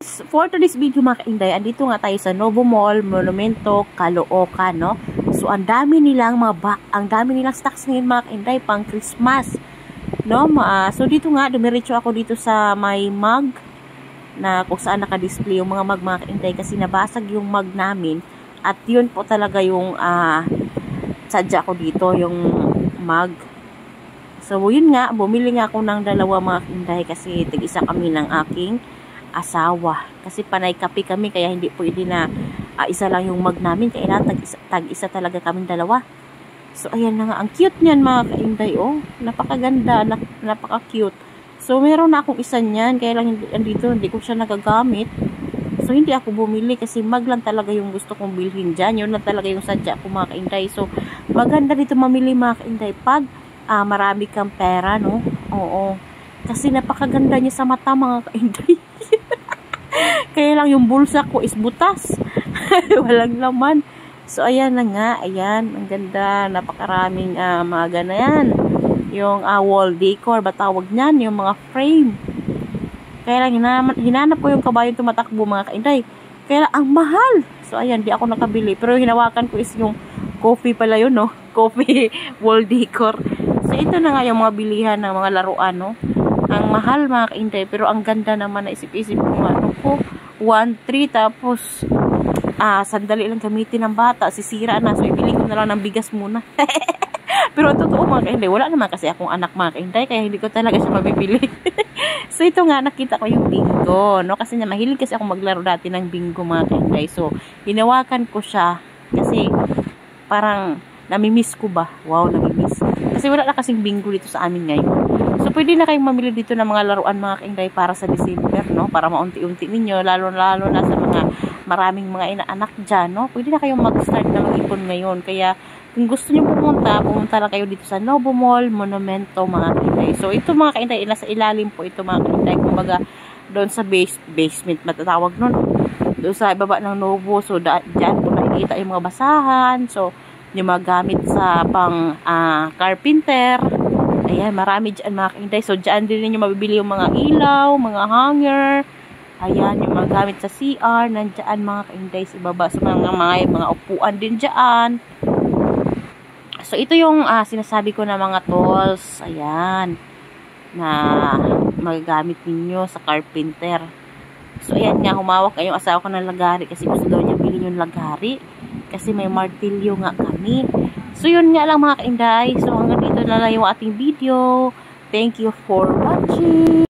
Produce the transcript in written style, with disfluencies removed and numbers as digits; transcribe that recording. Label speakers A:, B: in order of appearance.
A: For today's video mga kainday, andito nga tayo sa Novo Mall, Monumento, Caloocan, no? So, ang dami nilang stocks ngayon mga kainday, pang Christmas, no? So, dito nga, dumiretso ako dito sa may mug, na kung saan naka-display yung mga mug mga kainday, kasi nabasag yung mug namin, at yun po talaga yung sadya ko dito, yung mug. So, yun nga, bumili nga ako ng dalawa mga kainday, kasi tig-isa kami ng aking asawa. Kasi panay kape kami, kaya hindi pwede na isa lang yung mug namin. Kailangan tag-isa talaga kaming dalawa. So, ayan na nga. Ang cute niyan mga kainday, oh. Napakaganda, napaka-cute. So, meron na akong isa niyan. Kaya lang hindi ko siya nagagamit. So, hindi ako bumili kasi mug lang talaga yung gusto kong bilhin dyan. Yun lang talaga yung sadya ko mga kainday. So, maganda dito mamili mga kainday pag marami kang pera, no? Oo. Kasi napakaganda niya sa mata mga kainday. Kaya lang yung bulsa ko is butas. Walang laman. So, ayan na nga. Ayan. Ang ganda. Napakaraming mga ganayan. Yung wall decor. Batawag niyan. Yung mga frame. Kaya lang hinanap ko yung kabayong tumatakbo mga kainday. Kaya lang ang mahal. So, ayan. Di ako nakabili. Pero hinawakan ko is yung coffee pala yun, no? Coffee wall decor. So, ito na nga yung mga bilihan ng mga laruan, no? Ang mahal mga kainday, pero ang ganda naman na isip-isip ko ano ko, 1.3 tapos sandali lang gamitin ng bata, sisira na, so ibili ko na lang ng bigas muna. Pero totoo mga kainday, wala naman kasi akong anak mga kainday, kaya hindi ko talaga siya mabibili. So ito nga, nakita ko yung bingo, no? Kasi mahilig kasi ako maglaro dati ng bingo mga kainday, so hinawakan ko siya kasi parang namimiss ko ba? Wow, namimiss. Kasi wala na kasing bingo dito sa amin ngayon. So, pwede na kayong mamili dito ng mga laruan mga kainday para sa December, no? Para maunti-unti ninyo, lalo-lalo na sa mga maraming mga inaanak dyan, no? Pwede na kayong mag-start ng ipon ngayon. Kaya, kung gusto nyo pumunta lang kayo dito sa Novo Mall, Monumento, mga kainday. So, ito mga kainday, nasa ilalim po ito mga kainday. Kumbaga, doon sa basement, matatawag nun. Doon sa ibaba ng Novo. So, dyan po nakikita yung mga basahan. So, yung mga gamit sa pang carpenter. Ayan, marami dyan mga kainday. So, dyan din ninyo mabibili yung mga ilaw, mga hanger. Ayan, yung mga gamit sa CR. Nandyan mga kainday sa ibaba. So, mga upuan din dyan. So, ito yung sinasabi ko na mga tools. Ayan. Na magagamit ninyo sa carpenter. So, ayan nga, humawak yung asawa ko ng lagari kasi gusto daw niya bilhin yung lagari. Kasi may martilyo nga kami. So, yun nga lang mga kainday. So, hanggang dito na lang yung ating video. Thank you for watching.